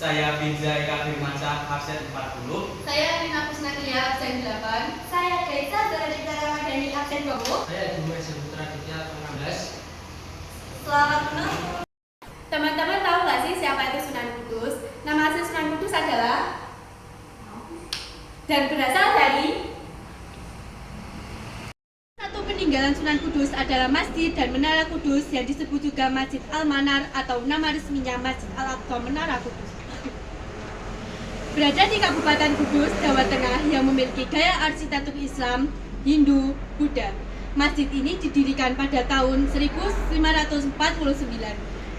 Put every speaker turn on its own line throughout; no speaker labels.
Saya Binza Eka Firmansyah, absen 40.
Saya Rina Kusnakia, absen 8.
Saya Kaisa Zaradita Ramadhani, absen 20.
Saya Jumai Seputra Ditya 16.
Selamat menonton.
Teman-teman tahu nggak sih siapa itu Sunan Kudus? Nama asli Sunan Kudus adalah dan berasal dari satu peninggalan Sunan Kudus adalah Masjid dan Menara Kudus yang disebut juga Masjid Al-Manar atau nama resminya Masjid Al-Aqsa Menara Kudus. Berada di Kabupaten Kudus, Jawa Tengah yang memiliki gaya arsitektur Islam, Hindu, Buddha. Masjid ini didirikan pada tahun 1549,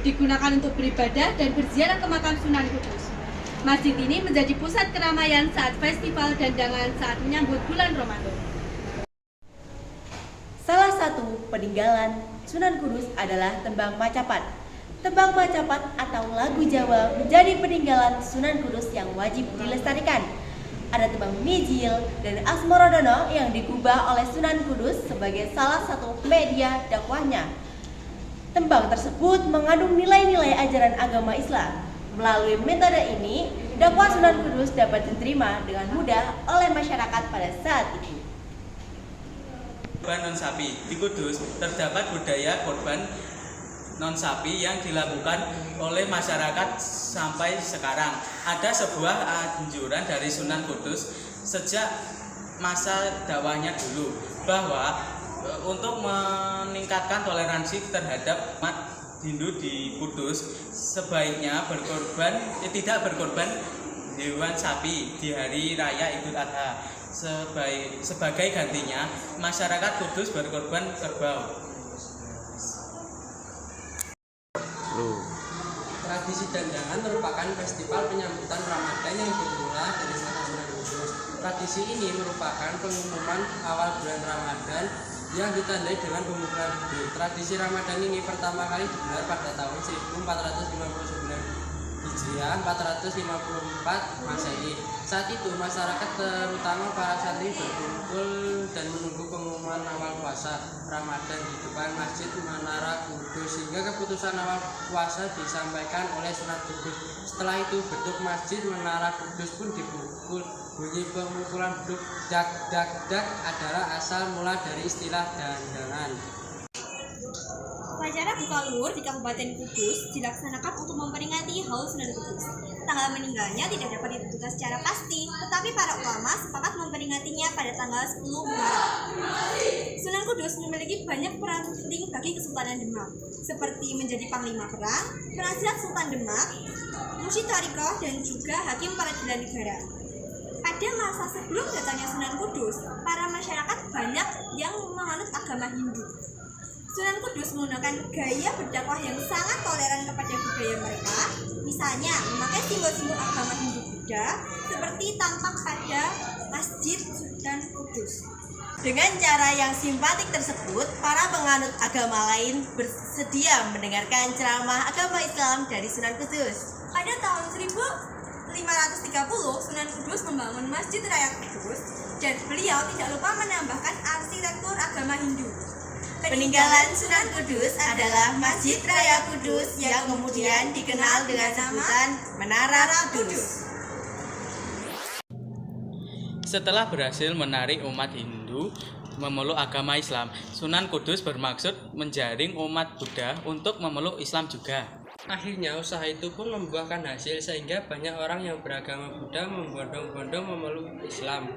digunakan untuk beribadah dan berziarah ke makam Sunan Kudus. Masjid ini menjadi pusat keramaian saat festival dan dangan saat menyambut bulan Ramadan.
Salah satu peninggalan Sunan Kudus adalah tembang Macapat. Tembang Macapat atau lagu Jawa menjadi peninggalan Sunan Kudus yang wajib dilestarikan. Ada tembang Mijil dan Asmorodono yang digubah oleh Sunan Kudus sebagai salah satu media dakwahnya. Tembang tersebut mengandung nilai-nilai ajaran agama Islam. Melalui metode ini, dakwah Sunan Kudus dapat diterima dengan mudah oleh masyarakat pada saat itu.
Korban non sapi di Kudus terdapat budaya korban non sapi yang dilakukan oleh masyarakat sampai sekarang. Ada sebuah anjuran dari Sunan Kudus sejak masa dakwahnya dulu bahwa untuk meningkatkan toleransi terhadap umat Hindu di Kudus sebaiknya tidak berkorban hewan sapi di hari raya Idul Adha. Sebagai gantinya masyarakat Kudus berkorban kerbau.
Tradisi dandangan merupakan festival penyambutan Ramadan yang dimulai dari Sunan Kudus. Tradisi ini merupakan pengumuman awal bulan Ramadan yang ditandai dengan pembukaan hidup. Tradisi Ramadan ini pertama kali digelar pada tahun 1459 Hijriah 454 Masehi. Saat itu masyarakat terutama para santri berkumpul dan menunggu pengumuman awal puasa Ramadan di depan Masjid Menara Kudus sehingga keputusan awal puasa disampaikan oleh Sunan Kudus. Setelah itu bentuk Masjid Menara Kudus pun dipukul. Bunyi pemukulan beduk dak dak dak adalah asal mula dari istilah dandangan.
Upacara buka luhur di Kabupaten Kudus dilaksanakan untuk memperingati haul Sunan Kudus. Tanggal meninggalnya tidak dapat ditentukan secara pasti, tetapi para ulama sepakat memperingatinya pada tanggal 10 Muharram. Sunan Kudus memiliki banyak peran penting bagi Kesultanan Demak, seperti menjadi panglima perang, penasihat Sultan Demak, mursyid thariqah, dan juga hakim peradilan negara. Pada masa sebelum datangnya Sunan Kudus, para masyarakat banyak yang menganut agama Hindu. Sunan Kudus menggunakan gaya berdakwah yang sangat toleran kepada budaya mereka, misalnya memakai simbol-simbol agama Hindu Buddha seperti tampak pada Masjid Sunan Kudus. Dengan cara yang simpatik tersebut, para penganut agama lain bersedia mendengarkan ceramah agama Islam dari Sunan Kudus. Pada tahun 1530, Sunan Kudus membangun Masjid Raya Kudus dan beliau tidak lupa menambahkan arsitektur agama Hindu. Peninggalan Sunan Kudus adalah Masjid Raya Kudus yang kemudian dikenal dengan sebutan Menara Kudus.
Setelah berhasil menarik umat Hindu memeluk agama Islam, Sunan Kudus bermaksud menjaring umat Buddha untuk memeluk Islam juga.
Akhirnya usaha itu pun membuahkan hasil sehingga banyak orang yang beragama Buddha membondong-bondong memeluk Islam.